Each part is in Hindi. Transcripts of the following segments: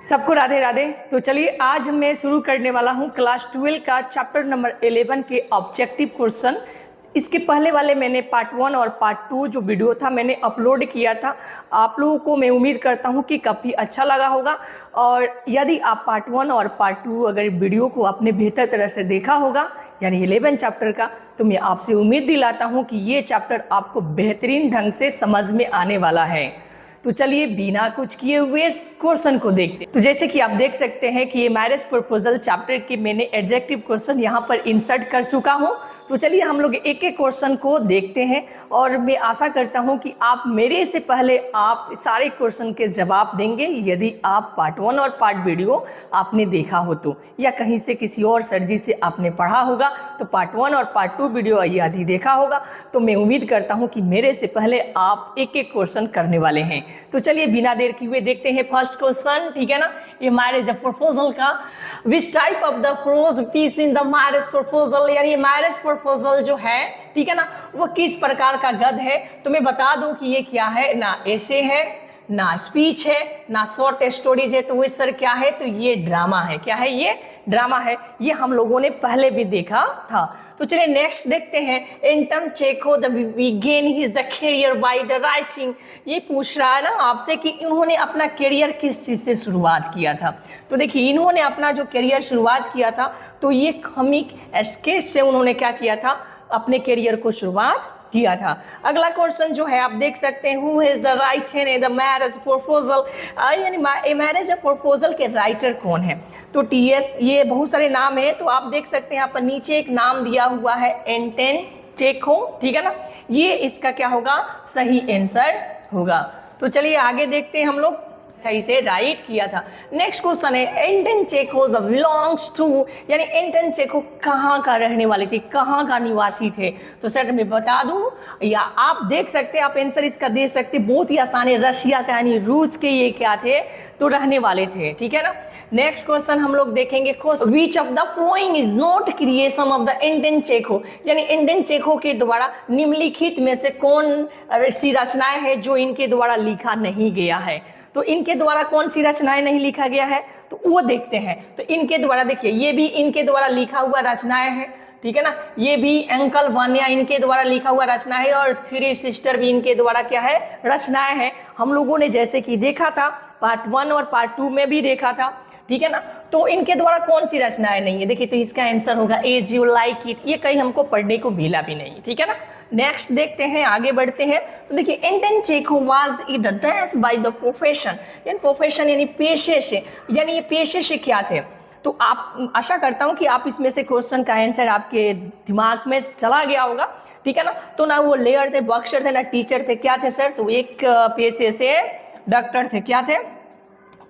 सबको राधे राधे। तो चलिए आज मैं शुरू करने वाला हूँ क्लास 12 का चैप्टर नंबर 11 के ऑब्जेक्टिव क्वेश्चन। इसके पहले वाले मैंने पार्ट 1 और पार्ट 2 जो वीडियो था मैंने अपलोड किया था। आप लोगों को मैं उम्मीद करता हूँ कि काफ़ी अच्छा लगा होगा। और यदि आप पार्ट 1 और पार्ट 2 अगर वीडियो को आपने बेहतर तरह से देखा होगा यानी 11 चैप्टर का, तो मैं आपसे उम्मीद दिलाता हूँ कि ये चैप्टर आपको बेहतरीन ढंग से समझ में आने वाला है। तो चलिए बिना कुछ किए हुए क्वेश्चन को देखते हैं। तो जैसे कि आप देख सकते हैं कि ये मैरिज प्रपोजल चैप्टर के मैंने एडजेक्टिव क्वेश्चन यहाँ पर इंसर्ट कर चुका हूँ। तो चलिए हम लोग एक एक क्वेश्चन को देखते हैं और मैं आशा करता हूँ कि आप मेरे से पहले आप सारे क्वेश्चन के जवाब देंगे यदि आप पार्ट 1 और पार्ट वीडियो आपने देखा हो तो, या कहीं से किसी और सर जी से आपने पढ़ा होगा तो पार्ट 1 और पार्ट 2 वीडियो यदि देखा होगा तो मैं उम्मीद करता हूँ कि मेरे से पहले आप एक एक क्वेश्चन करने वाले हैं। तो चलिए बिना देर किए हुए देखते हैं फर्स्ट क्वेश्चन, ठीक है ना। ये मैरिज प्रपोजल का which type of the prose piece in the marriage proposal, यानी ये मैरिज प्रपोजल जो है, ठीक है ना, वो किस प्रकार का गद्य है। तो मैं बता दूं कि ये क्या है, ना एसे है, ना स्पीच है, ना शॉर्ट स्टोरीज है। तो वो सर क्या है, तो ये ड्रामा है। क्या है, ये ड्रामा है। ये हम लोगों ने पहले भी देखा था। तो चलिए नेक्स्ट देखते हैं। Anton Chekhov the began his the career by the writing. ये पूछ रहा है ना आपसे कि इन्होंने अपना करियर किस चीज से शुरुआत किया था। तो देखिए इन्होंने अपना जो करियर शुरुआत किया था तो ये कॉमिक स्केच से उन्होंने क्या किया था, अपने करियर को शुरुआत किया था। अगला क्वेश्चन जो है आप देख सकते हैं, who is the writer in the marriage proposal, यानी मैरिज प्रपोजल के राइटर कौन है। तो टीएस, ये बहुत सारे नाम है। तो आप देख सकते हैं यहाँ पर नीचे एक नाम दिया हुआ है एंटन चेखो, ठीक है ना। ये इसका क्या होगा, सही आंसर होगा। तो चलिए आगे देखते हैं हम लोग, इसे राइट किया था। नेक्स्ट क्वेश्चन है एंटन चेखो द बिलोंग्स टू, यानी एंटन चेखो कहाँ का रहने वाले थे, कहाँ का निवासी थे। तो सर मैं बता दूं, या आप देख सकते हैं, आप आंसर इसका दे सकते, बहुत ही आसान है। रशिया का यानी रूस के ये क्या थे, तो रहने वाले थे, ठीक है ना। नेक्स्ट क्वेश्चन हम लोग देखेंगे, which of the following is not creation of the Anton Chekhov, यानी एंटन चेखो के द्वारा निम्नलिखित में से कौन सी रचनाएं हैं जो इनके द्वारा लिखा नहीं गया है। तो इनके द्वारा कौन सी रचनाएं नहीं लिखा गया है, तो वो देखते हैं। तो इनके द्वारा देखिए, ये भी इनके द्वारा लिखा हुआ रचनाएं हैं, ठीक है ना। ये भी अंकल वान्या इनके द्वारा लिखा हुआ रचना है, और थ्री सिस्टर भी इनके द्वारा क्या है, रचनाएं हैं। हम लोगों ने जैसे कि देखा था पार्ट 1 और पार्ट 2 में भी देखा था, ठीक है ना। तो इनके द्वारा कौन सी रचनाएं नहीं है, देखिए तो इसका आंसर होगा एज यू लाइक इट। ये कहीं हमको पढ़ने को मिला भी नहीं, ठीक है ना। नेक्स्ट देखते हैं, आगे बढ़ते हैं। तो देखिए Anton Chekhov was it dash by the profession, यानी प्रोफेशन यानी पेशे से, यानी ये पेशे से क्या थे। तो आप, आशा करता हूं कि आप इसमें से क्वेश्चन का आंसर आपके दिमाग में चला गया होगा, ठीक है ना। तो ना वो लेयर थे, बॉक्सर थे, ना टीचर थे, क्या थे सर, तो एक पेशे से डॉक्टर थे। क्या थे,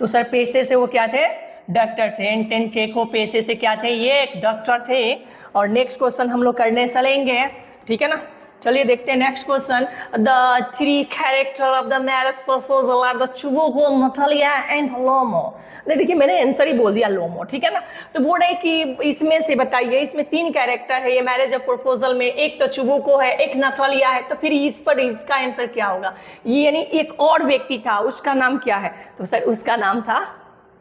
तो सर पेशे से वो क्या थे, डॉक्टर थे। एंटन चेखो पेशे से क्या थे, ये एक डॉक्टर थे। और नेक्स्ट क्वेश्चन हम लोग करने चलेंगे, ठीक है ना। चलिए देखते हैं next question. The three character of the marriage proposal are the Chubukov, Natalia and Lomov. देखिए मैंने आंसर ही बोल दिया लोमो, ठीक है ना। तो बोल रहे कि इसमें से बताइए, इसमें 3 कैरेक्टर है ये मैरिज प्रपोजल में, एक तो चुबुको है, एक नटालिया है। तो फिर इस पर इसका आंसर क्या होगा, ये यानी एक और व्यक्ति था, उसका नाम क्या है, तो सर उसका नाम था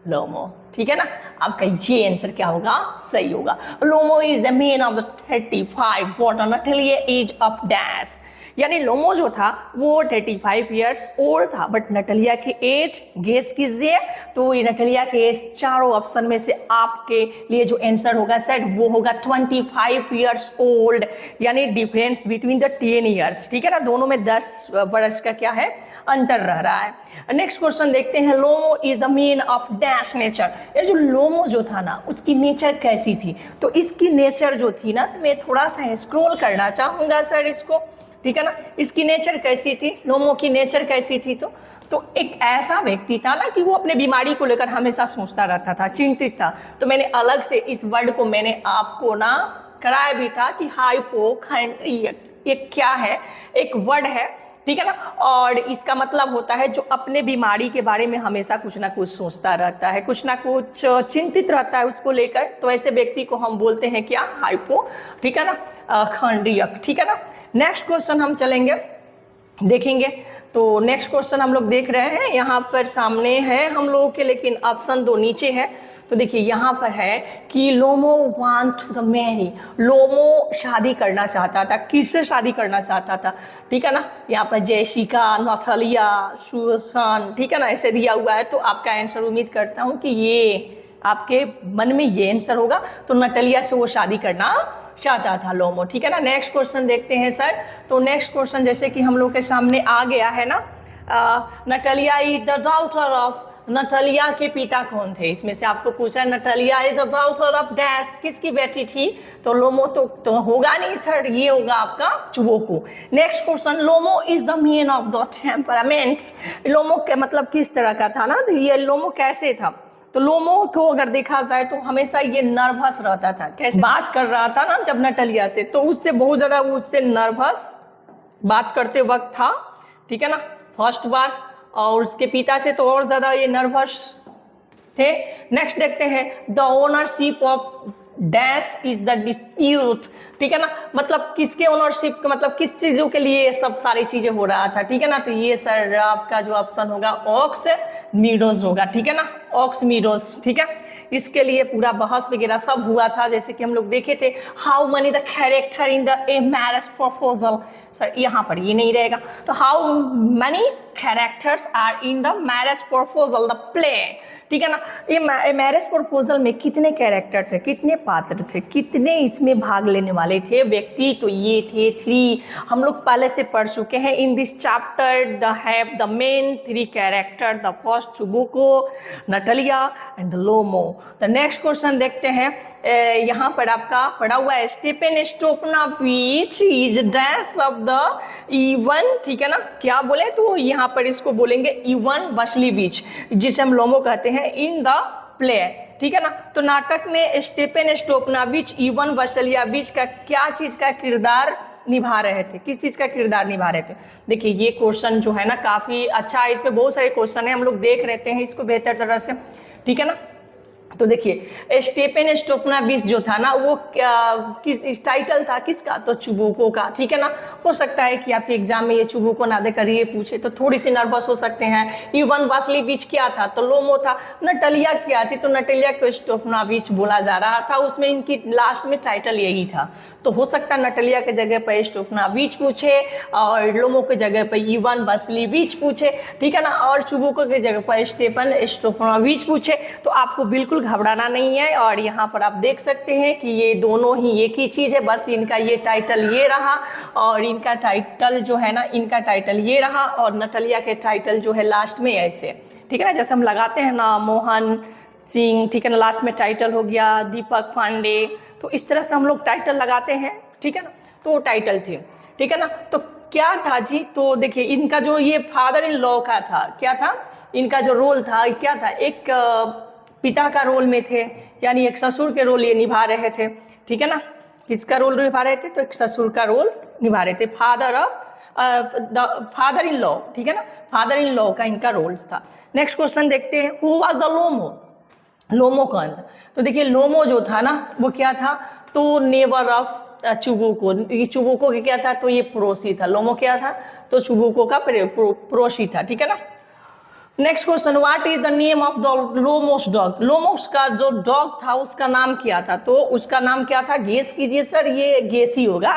लोमो, ठीक है ना। आपका ये आंसर क्या होगा, सही होगा। Lomo is the man of the 35 but Natalia age of dash, यानी लोमो जो था वो 35 ईयर्स ओल्ड था, बट नटालिया की एज गेस कीजिए। तो ये नटालिया के एज चारों ऑप्शन में से आपके लिए जो आंसर होगा सर वो होगा 25 ईयर्स ओल्ड, यानी डिफरेंस बिटवीन द 10 ईयर्स, ठीक है ना। दोनों में 10 वर्ष का क्या है, अंतर रह रहा है। नेक्स्ट क्वेश्चन देखते हैं। Lomov is the man of dash nature, ये जो लोमो जो था ना उसकी नेचर कैसी थी। तो इसकी नेचर जो थी ना, तो मैं थोड़ा सा स्क्रॉल करना चाहूंगा सर इसको, ठीक है ना। इसकी नेचर कैसी थी, लोमो की नेचर कैसी थी, तो एक ऐसा व्यक्ति था ना कि वो अपने बीमारी को लेकर हमेशा सोचता रहता था, चिंतित था। तो मैंने अलग से इस वर्ड को मैंने आपको ना कराया भी था कि हाइपोखंड्रियक, ये क्या है, एक वर्ड है, ठीक है ना। और इसका मतलब होता है जो अपने बीमारी के बारे में हमेशा कुछ ना कुछ सोचता रहता है, कुछ ना कुछ चिंतित रहता है उसको लेकर। तो ऐसे व्यक्ति को हम बोलते हैं क्या, हाइपो, ठीक है ना, खंड्रियक, ठीक है ना। नेक्स्ट क्वेश्चन हम चलेंगे, देखेंगे। तो नेक्स्ट क्वेश्चन हम लोग देख रहे हैं, यहाँ पर सामने है हम लोगों के, लेकिन ऑप्शन 2 नीचे है। तो देखिए यहाँ पर है कि लोमो वांट टू द मैरी, लोमो शादी करना चाहता था। किससे शादी करना चाहता था? ठीक है ना, यहाँ पर जैसिका, नथालिया, सुसान, ठीक है ना, ऐसे दिया हुआ है। तो आपका आंसर उम्मीद करता हूँ कि ये आपके मन में ये आंसर होगा। तो नटालिया से वो शादी करना चाहता था लोमो, ठीक है ना। नेक्स्ट क्वेश्चन देखते हैं सर। तो नेक्स्ट क्वेश्चन जैसे कि हम लोग के सामने आ गया है ना, Natalia is the daughter of, Natalia के पिता कौन थे? इसमें से आपको पूछा है Natalia is the daughter of dash, किसकी बेटी थी? तो लोमो तो होगा नहीं सर, ये होगा आपका Chubukov. Next question, Lomov is the man of the temperaments, Lomov के मतलब किस तरह का था ना, तो ये लोमो कैसे था? तो लोमो को अगर देखा जाए तो हमेशा ये नर्वस रहता था। कैसे बात कर रहा था ना जब नटालिया से, तो उससे बहुत ज्यादा उससे नर्वस बात करते वक्त था, ठीक है ना, फर्स्ट बार। और उसके पिता से तो और ज्यादा ये नर्वस थे। नेक्स्ट देखते हैं, the ownership of dash is the dispute, ठीक है ना, मतलब किसके ओनरशिप, मतलब किस चीजों के लिए ये सब सारी चीजें हो रहा था, ठीक है ना। तो ये सर आपका जो ऑप्शन होगा ऑक्स मीडोज होगा, ठीक है ना, ऑक्स मीडोज, ठीक है। इसके लिए पूरा बहस वगैरह सब हुआ था, जैसे कि हम लोग देखे थे। How many the character in the a marriage proposal, sir यहाँ पर ये नहीं रहेगा। तो how many characters are in the marriage proposal the play, ठीक है ना। ये मैरिज प्रपोजल में कितने कैरेक्टर थे, कितने पात्र थे, कितने इसमें भाग लेने वाले थे व्यक्ति? तो ये थे 3। हम लोग पहले से पढ़ चुके हैं। In this chapter the have the main 3 character, the first Chubukov, Natalia and the Lomov. The next question देखते हैं, यहाँ पर आपका पढ़ा हुआ है, Stepan Stepanovich is dash of the Ivan, ठीक है ना, क्या बोले? तो यहाँ पर इसको बोलेंगे इवन वसलीविच, जिसे हम लोमो कहते हैं, इन द प्ले, ठीक है ना। तो नाटक में स्टेफन स्टोपनाविच इवन वसलियाविच का क्या चीज का किरदार निभा रहे थे, किस चीज का किरदार निभा रहे थे? देखिए ये क्वेश्चन जो है ना काफी अच्छा है, इसमें बहुत सारे क्वेश्चन है, हम लोग देख रहते हैं इसको बेहतर तरह से, ठीक है ना। तो देखिए स्टेफन स्टोपनाविच जो था ना वो किस टाइटल था किसका? तो चुबुको का, ठीक है ना। हो सकता है कि आपके एग्जाम में ये चुबुको ना देकर ये पूछे तो थोड़ी सी नर्वस हो सकते हैं। इवन वासलीविच क्या था? तो लोमो था। नटालिया क्या थी? तो नटालिया को स्टोपनाविच बोला जा रहा था, उसमें इनकी लास्ट में टाइटल यही था। तो हो सकता है नटालिया के जगह पर स्टोपनाविच पूछे और लोमो के जगह पर इवन वासलीविच पूछे, ठीक है ना, और चुबुको के जगह पर स्टेफन स्टोपनाविच पूछे। तो आपको बिल्कुल घबराना नहीं है। और यहाँ पर आप देख सकते हैं कि ये दोनों ही एक ही चीज है, बस इनका ये टाइटल ये रहा और इनका टाइटल जो है ना, इनका टाइटल ये रहा और नटालिया के टाइटल जो है लास्ट में ऐसे, ठीक है ना, जैसे हम लगाते हैं ना मोहन सिंह, ठीक है ना, लास्ट में टाइटल हो गया दीपक पांडे, तो इस तरह से हम लोग टाइटल लगाते हैं, ठीक है ना। तो वो टाइटल थे, ठीक है ना। तो क्या था जी? तो देखिए इनका जो ये फादर इन लॉ का था, क्या था इनका जो रोल था, क्या था? एक पिता का रोल में थे, यानी एक ससुर के रोल ये निभा रहे थे, ठीक है ना। किसका रोल निभा रहे थे? तो एक ससुर का रोल निभा रहे थे, फादर इन लॉ, ठीक है ना, फादर इन लॉ का इनका रोल था। नेक्स्ट क्वेश्चन देखते हैं, हु वाज द लोमो, लोमो कौन था? तो देखिए लोमो जो था ना वो क्या था? तो नेबर ऑफ चुबुको, चुबुको के क्या था? तो ये पड़ोसी था। लोमो क्या था? तो चुबुको का पड़ोसी था, ठीक है ना। Next question, what is the name of the Lomov's dog, Lomov's का जो डॉग था उसका नाम क्या था? तो उसका नाम क्या था? गेस कीजिए सर, ये गेस ही होगा,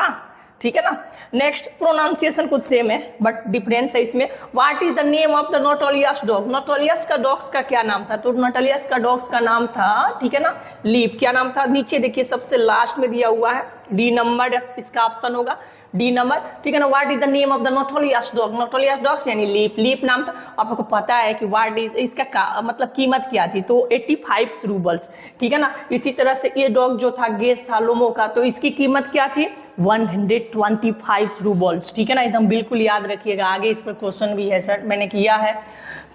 ठीक है ना। नेक्स्ट प्रोनाउंसिएशन कुछ सेम है बट डिफरेंस है इसमें। What is the name of the Natalia's dog, Natalia's का डॉग्स का क्या नाम था? तो नोटोलियस का डॉग्स का नाम था, ठीक है ना, लीप। क्या नाम था? नीचे देखिए सबसे लास्ट में दिया हुआ है, डी नंबर इसका ऑप्शन होगा, डी नंबर, ठीक है ना। What is the name of the Natalia's dog, Natalia's dog यानी लीप, लीप नाम था। आपको पता है कि व्हाट इज इसका मतलब कीमत क्या थी? तो 85 रूबल्स, ठीक है ना। इसी तरह से ये डॉग जो था गेस था लोमो का, तो इसकी कीमत क्या थी? 125 रूबल्स, ठीक है ना, एकदम बिल्कुल याद रखिएगा, आगे इस पर क्वेश्चन भी है सर, मैंने किया है।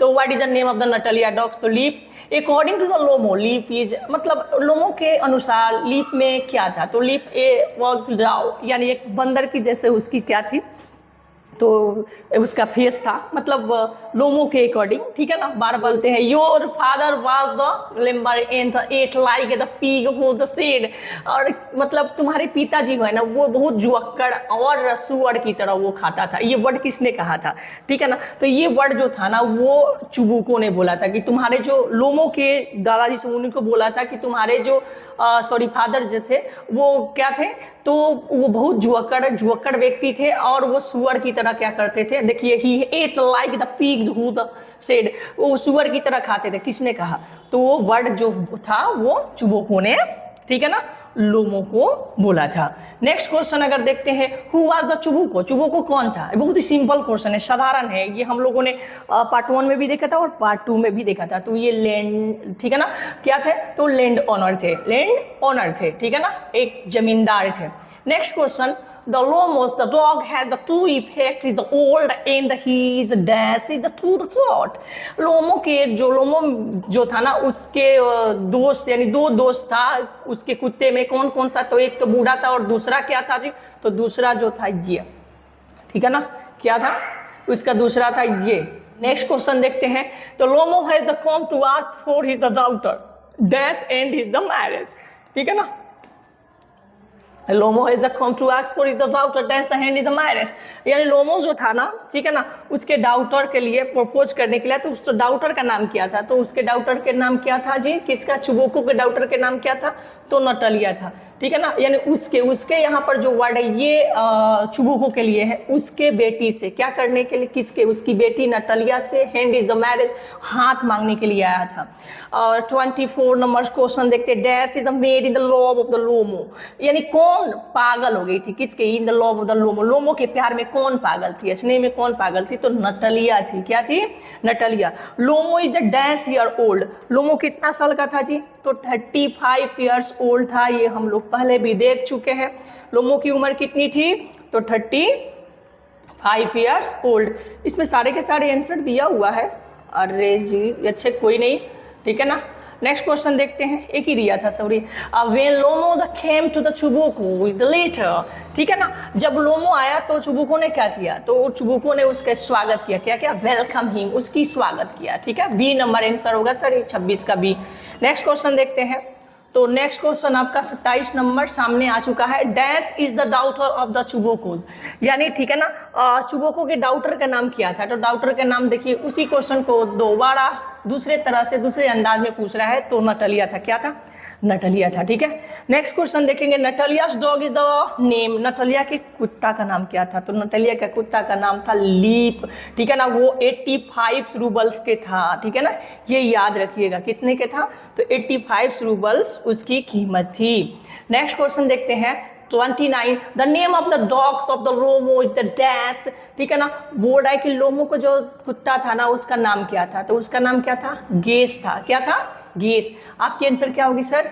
तो what is the name of the Natalia's dogs? तो Leap. According to the Lomov, Leap is मतलब लोमो के अनुसार लीप में क्या था? तो लीप ए वर्क यानी एक बंदर की जैसे उसकी क्या थी? तो उसका फेस था, मतलब लोमो के अकॉर्डिंग, ठीक है ना। बार बोलते हैं your father was the gambler and ate like the pig who the seed, और मतलब तुम्हारे पिताजी है ना वो बहुत जुअक्कड़ और सुअर की तरह वो खाता था। ये वर्ड किसने कहा था, ठीक है ना। तो ये वर्ड जो था ना वो चुबुको ने बोला था कि तुम्हारे जो लोमो के दादाजी से उनको बोला था कि तुम्हारे जो फादर जो थे वो क्या थे, तो वो बहुत जुअक्कड़ व्यक्ति थे और वो सुअर की तरह क्या करते थे, देखिए ही ate like the pig who the said, वो सुअर की तरह खाते थे, किसने कहा, तो वो वर्ड जो था वो चुबुको ने, ठीक है ना, लोमो को बोला था। नेक्स्ट क्वेश्चन अगर देखते हैं, हु वाज द चुबुको, चुबुको कौन था। बहुत ही सिंपल क्वेश्चन है, साधारण है, ये हम लोगों ने पार्ट 1 में भी देखा था और पार्ट 2 में भी देखा था। तो ये लैंड, ठीक है ना, क्या थे, तो लैंड ओनर थे, लैंड ओनर थे, ठीक है ना, एक जमींदार थे। Next question, the lomos, the dog has the two effect is the old and he is dash is the two the short। लोमो के जो लोमो जो था ना उसके दोस्त, यानी दो दोस्त था उसके कुत्ते में, कौन कौन सा, तो एक तो बूढ़ा था और दूसरा क्या था जी, तो दूसरा जो था ये, ठीक है ना, क्या था, उसका दूसरा था ये। नेक्स्ट क्वेश्चन देखते हैं, तो Lomov has the come to ask for his the daughter dash and his the marriage, ठीक है ना। Lomov has come to ask for his the daughter dash the hand is the marriage, यानी लोमो जो था ना, ठीक है ना, उसके डॉटर के लिए प्रपोज करने के लिए, तो उस डॉटर का नाम क्या था, तो उसके डॉटर के नाम क्या था जी, किसका, चुबुको के डॉटर के नाम क्या था, तो नटालिया था, ठीक है ना। यानी उसके यहाँ पर जो वर्ड है ये चुबुको के लिए है, उसके बेटी से क्या करने के लिए, किसके, उसकी बेटी नटालिया से हैंड इज द मैरिज, हाथ मांगने के लिए आया था। और 24 नंबर क्वेश्चन देखते, dash is the made in the love of the Lomov, यानी कौन पागल हो गई थी, किसके, in the love of the Lomov, Lomov के प्यार में कौन पागल थी, स्नेह में कौन पागल थी, तो नटालिया थी, क्या थी, Natalia. Lomov is the dash year old, Lomov कितना साल का था जी, तो 35 ईयर्स ओल्ड था, ये हम लोग पहले भी देख चुके हैं। लोमो की उम्र कितनी थी, तो 35 ईयर्स ओल्ड। इसमें सारे के सारे आंसर दिया हुआ है, अरे जी अच्छे कोई नहीं, ठीक है ना। नेक्स्ट क्वेश्चन देखते हैं, एक ही दिया था, sorry. When Lomov the came to the Chubukov with the letter, ठीक है ना, जब लोमो आया तो चुबुको ने क्या किया, तो चुबुको ने उसका स्वागत किया, क्या क्या, वेलकम हिम, उसकी स्वागत किया, ठीक है। बी नंबर आंसर होगा सर, 26 का बी। नेक्स्ट क्वेश्चन देखते हैं, तो नेक्स्ट क्वेश्चन आपका 27 नंबर सामने आ चुका है, dash is the daughter of the Chubukov's, यानी ठीक है ना, चुबुको के डॉटर का नाम क्या था, तो डॉटर का नाम देखिए, उसी क्वेश्चन को दोबारा दूसरे तरह से दूसरे अंदाज में पूछ रहा है, तो नटालिया था, क्या था, नटालिया था, ठीक है। नेक्स्ट क्वेश्चन देखेंगे, Natalia's dog is the name, Natalia के कुत्ता का नाम क्या था, तो नटालिया का कुत्ता का नाम था लीप, ठीक है ना, वो 85 रूबल्स के था, ठीक है ना, ये याद रखिएगा, कितने के था, तो 85 रूबल्स उसकी कीमत थी। नेक्स्ट क्वेश्चन देखते हैं 29, the name of the dogs of the Lomov is the dash, ठीक है ना, बोल रहा है कि लोमो को जो कुत्ता था ना उसका नाम क्या था, तो उसका नाम क्या था, गेस था, क्या था, गेस। आपकी आंसर क्या होगी सर,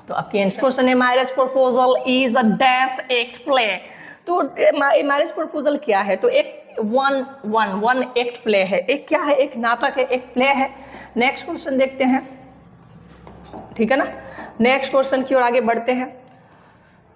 तो आपकी आंसर क्वेश्चन है, marriage proposal is a dash act play, तो मैरिज प्रपोजल क्या है, तो एक वन एक्ट प्ले है, एक क्या है, एक नाटक है, एक प्ले है। नेक्स्ट क्वेश्चन देखते हैं, ठीक है ना, नेक्स्ट क्वेश्चन की ओर आगे बढ़ते हैं।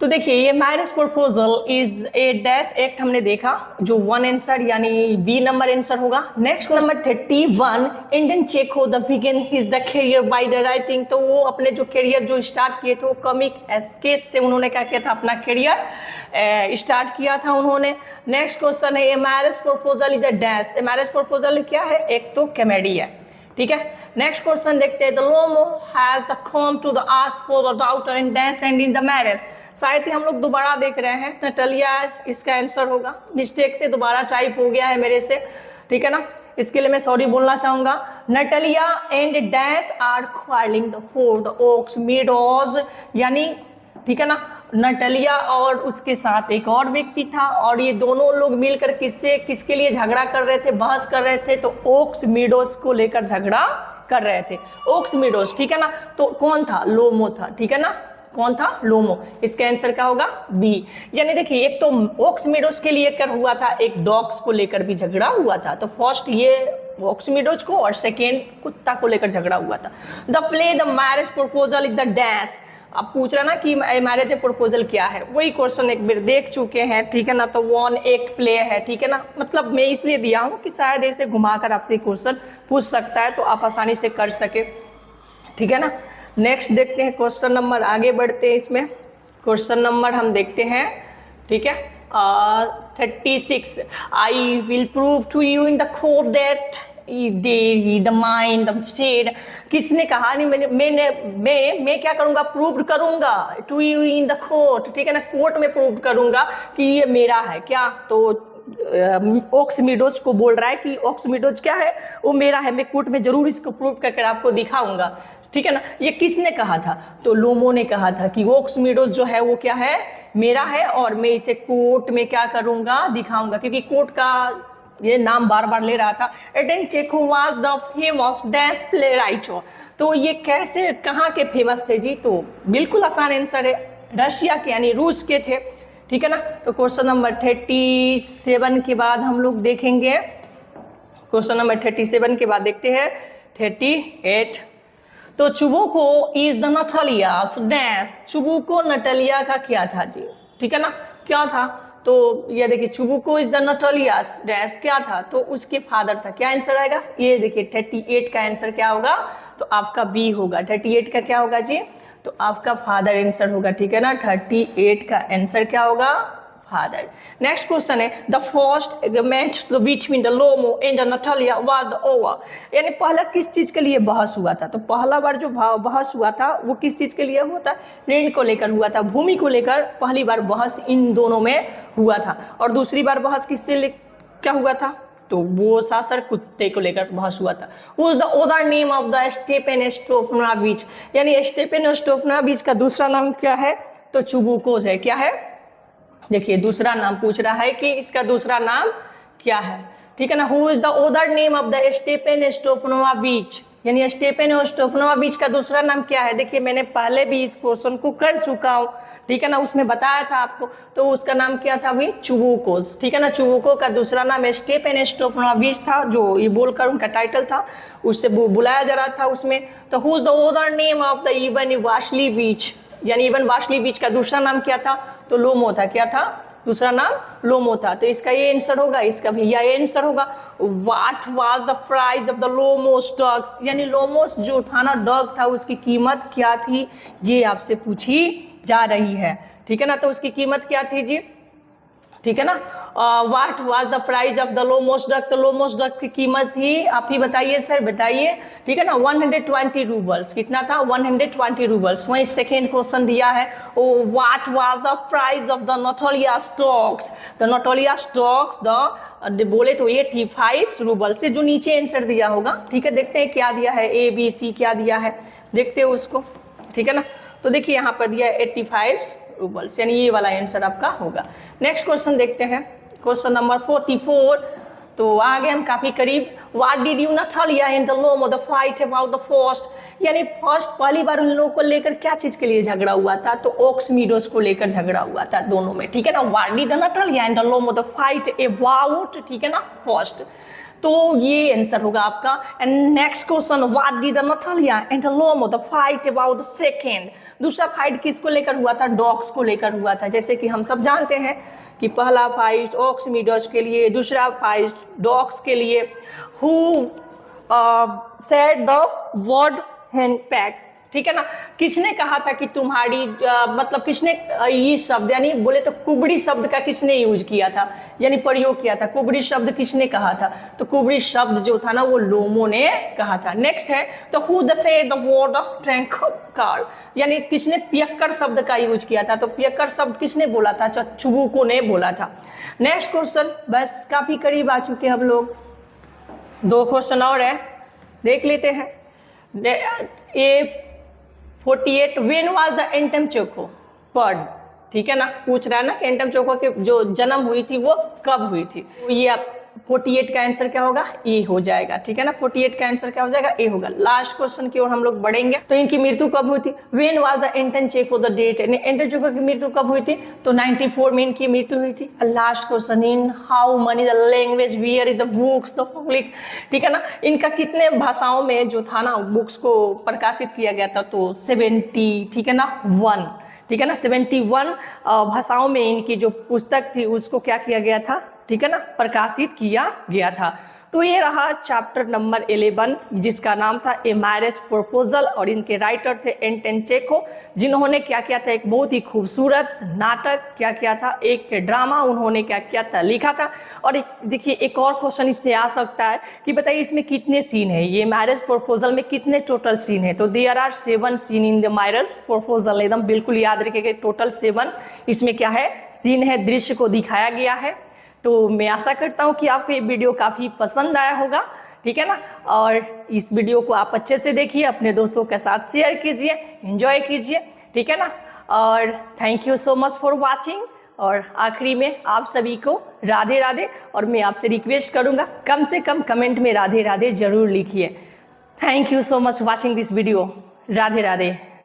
तो देखिए ये marriage proposal is a dash act हमने देखा, जो 1 आंसर यानी बी नंबर आंसर होगा। नेक्स्ट नंबर 31, इंडियन चेको the begin his the career by the writing, तो वो अपने जो करियर जो स्टार्ट किए थे वो कॉमिक स्केच से उन्होंने क्या किया था, अपना करियर स्टार्ट किया था उन्होंने। नेक्स्ट क्वेश्चन है, ए marriage proposal is a dash, A marriage proposal क्या है, एक तो कॉमेडी है, ठीक है। नेक्स्ट क्वेश्चन देखते हैं, the Lomov has the come to the ask for the daughter in dash and in the marriage, शायद ही हम लोग दोबारा देख रहे हैं, नटालिया इसका आंसर होगा, मिस्टेक से दोबारा टाइप हो गया है मेरे से, ठीक है ना, इसके लिए मैं सॉरी बोलना चाहूंगा। Natalia and dash are quarrelling for the ox meadows, यानी ठीक है ना, नटालिया और उसके साथ एक और व्यक्ति था, और ये दोनों लोग मिलकर किसके लिए झगड़ा कर रहे थे, बहस कर रहे थे, तो ओक्स मीडोज को लेकर झगड़ा कर रहे थे, ओक्स मीडोज, ठीक है ना। तो कौन था, लोमो था, ठीक है ना, कौन था, लोमो। इसका आंसर क्या होगा, बी। यानी देखिए एक तो ओक्स मीडोज के लिए कर हुआ था, एक डॉग्स को लेकर भी झगड़ा हुआ था, तो फर्स्ट ये ओक्स मीडोज को और सेकेंड कुत्ता को लेकर झगड़ा हुआ था। The play the marriage proposal is the dash, अब पूछ रहा ना कि मैरिज प्रपोजल क्या है, वही क्वेश्चन एक बार देख चुके हैं, ठीक है ना। तो वन एक्ट प्ले है, ठीक है ना। मतलब मैं इसलिए दिया हूँ कि शायद ऐसे घुमाकर आपसे क्वेश्चन पूछ सकता है तो आप आसानी से कर सके, ठीक है ना। नेक्स्ट देखते हैं क्वेश्चन नंबर, आगे बढ़ते हैं इसमें। क्वेश्चन नंबर हम देखते हैं, ठीक है, 36। I will prove to you in the court that the mind the shed. किसने कहा? नहीं, मैं क्या करूंगा? प्रूव करूंगा to you in the court, ठीक है ना। कोर्ट में प्रूव करूंगा कि ये मेरा है। क्या? तो ऑक्समिडोज को बोल रहा है कि ऑक्समिडोज क्या है? वो मेरा है, मैं कोर्ट में जरूर इसको प्रूव करके आपको दिखाऊंगा, ठीक है ना। ये किसने कहा था? तो लोमो ने कहा था कि ऑक्समिडोज जो है वो क्या है? मेरा है, और मैं इसे कोर्ट में क्या करूंगा? दिखाऊंगा। क्योंकि कोर्ट का ये नाम बार बार ले रहा था। Anton Chekhov was the famous dash playwright. तो ये कैसे, कहाँ के फेमस थे जी? तो बिल्कुल आसान आंसर है, रशिया के यानी रूस के थे, ठीक है ना। तो क्वेश्चन नंबर 37 के बाद हम लोग देखेंगे, क्वेश्चन नंबर 37 के बाद देखते हैं 38। तो Chubukov is the Natalia's dash. Chubukov Natalia का क्या था जी? ठीक है ना, क्या था? तो ये देखिए, चुबुको इज द नटालियास डैश क्या था? तो उसके फादर था। क्या आंसर आएगा? ये देखिए 38 का आंसर क्या होगा? तो आपका बी होगा। 38 का क्या होगा जी? तो आपका फादर आंसर होगा, ठीक है ना। 38 का आंसर क्या होगा? फादर। नेक्स्ट क्वेश्चन है the first agreement between the Lomov and the Natalia was over. यानी पहला किस चीज के लिए बहस हुआ था? तो पहला बार जो बहस हुआ था वो किस चीज के लिए हुआ था? ऋण को लेकर हुआ था, भूमि को लेकर पहली बार बहस इन दोनों में हुआ था। और दूसरी बार बहस किससे क्या हुआ था? तो वो सासर कुत्ते को लेकर बहस हुआ था। Who is the other name of the Stepan Stepanovich? यानी स्टेपेन स्टोफनाविच का दूसरा नाम क्या है? तो चुबुकोज है। क्या है? देखिए दूसरा नाम पूछ रहा है कि इसका दूसरा नाम क्या है, ठीक है ना। Who is the other name of the Stepan Stepanovich? यानी स्टेपेन स्टोफनोविच का दूसरा नाम क्या है? देखिए मैंने पहले भी इस क्वेश्चन को कर चुका हूँ, ठीक है ना, उसमें बताया था आपको। तो उसका नाम क्या था भाई? चुबुकोज, ठीक है ना। चुबुको का दूसरा नाम स्टेपेन स्टोफनोविच था, जो ये बोलकर उनका टाइटल था, उससे बुलाया जा रहा था उसमें। तो who is the other name of the Ivan Vasilyevich? यानी इवन वाशलीविच का दूसरा नाम क्या था? तो लोमो था। क्या था? दूसरा नाम लोमो था। तो इसका ये आंसर होगा, इसका भैया ये आंसर होगा। What was the price of the Lomov's dogs? यानी लोमोस जो था ना डॉग था, उसकी कीमत क्या थी? ये आपसे पूछी जा रही है, ठीक है ना। तो उसकी कीमत क्या थी जी? ठीक है ना। What was the price of the Lomov's duck? तो लोमोस डक की कीमत थी, आप ही बताइए सर, बताइए, ठीक है ना, 120 रूबल्स। कितना था? 120 रूबल्स। वहीं सेकेंड क्वेश्चन दिया है, what was the price of the Natalia stocks? The Natalia stocks the बोले तो 85 रूबल से, जो नीचे आंसर दिया होगा, ठीक है। देखते हैं क्या दिया है, ए बी सी क्या दिया है, देखते हैं उसको, ठीक है ना। तो देखिए यहाँ पर दिया 85 रूबल्स, यानी ये वाला आंसर आपका होगा। नेक्स्ट क्वेश्चन देखते हैं, क्वेश्चन नंबर 44। तो आगे हम काफी करीब। What did you Natalia and the Lomov the fight about the first? यानी फर्स्ट पहली बार उन लोगों को लेकर क्या चीज के लिए झगड़ा हुआ था? तो ऑक्समिडोस को लेकर झगड़ा हुआ था दोनों में, ठीक है ना। What did Natalia and the Lomov the fight about, ठीक है ना, फर्स्ट। तो ये आंसर होगा आपका। And next question, what did Natalia and the Lomov the fight about the second? दूसरा फाइट किसको लेकर हुआ था? डॉग्स को लेकर हुआ था। जैसे कि हम सब जानते हैं कि पहला फाइट ऑक्समिडोस के लिए, दूसरा फाइट डॉग्स के लिए। Who said the word hunchback? ठीक है ना। किसने कहा था कि तुम्हारी मतलब किसने ये शब्द, यानी बोले तो कुबड़ी शब्द का किसने यूज किया था, यानी प्रयोग किया था? कुबड़ी शब्द किसने कहा था? तो कुबड़ी शब्द जो था ना वो लोमो ने कहा था। नेक्स्ट है, तो who the said the word drunkard? यानी किसने पियक्कर शब्द का यूज किया था? तो पियक्कर शब्द किसने बोला था? चुबुको ने बोला था। नेक्स्ट क्वेश्चन, बस काफी करीब आ चुके हम लोग, 2 क्वेश्चन और है, देख लेते हैं। ए 48, वेन वाज द एंटम चोको बर्ड? ठीक है ना, पूछ रहा है ना कि एंटम चोको की जो जन्म हुई थी वो कब हुई थी? तो ये आप 48 का आंसर क्या होगा, ए हो जाएगा। ठीक है ना, 48 का आंसर क्या हो जाएगा, ए होगा। लास्ट क्वेश्चन की ओर हम लोग बढ़ेंगे। तो इनकी मृत्यु कब हुई थी, व्हेन वाज द एंटन चेको द डेट, एंटन चेको की मृत्यु कब हुई थी, तो 94 में इनकी मृत्यु हुई थी। Last question, in how many the language, where is the books the public. ठीक है ना, इनका कितने भाषाओं में जो था ना बुक्स को प्रकाशित किया गया था, तो 70, ठीक है ना, 1, ठीक है ना, 71 भाषाओं में इनकी जो पुस्तक थी उसको क्या किया गया था, ठीक है ना, प्रकाशित किया गया था। तो ये रहा चैप्टर नंबर 11 जिसका नाम था ए मैरिज प्रपोजल, और इनके राइटर थे एंटन चेखो, जिन्होंने क्या किया था, एक बहुत ही खूबसूरत नाटक क्या किया था, एक ड्रामा उन्होंने क्या किया था, लिखा था। और देखिए एक और क्वेश्चन इससे आ सकता है कि बताइए इसमें कितने सीन है, ये मैरिज प्रपोजल में कितने टोटल सीन है, तो there are 7 scene in the marriage proposal. एकदम बिल्कुल याद रखिएगा, टोटल 7 इसमें क्या है, सीन है, दृश्य को दिखाया गया है। तो मैं आशा करता हूँ कि आपको ये वीडियो काफ़ी पसंद आया होगा। ठीक है ना, और इस वीडियो को आप अच्छे से देखिए, अपने दोस्तों के साथ शेयर कीजिए, एंजॉय कीजिए। ठीक है ना, और thank you so much for watching. और आखिरी में आप सभी को राधे राधे, और मैं आपसे रिक्वेस्ट करूँगा कम से कम कमेंट में राधे राधे जरूर लिखिए। Thank you so much watching this video. Radhe Radhe.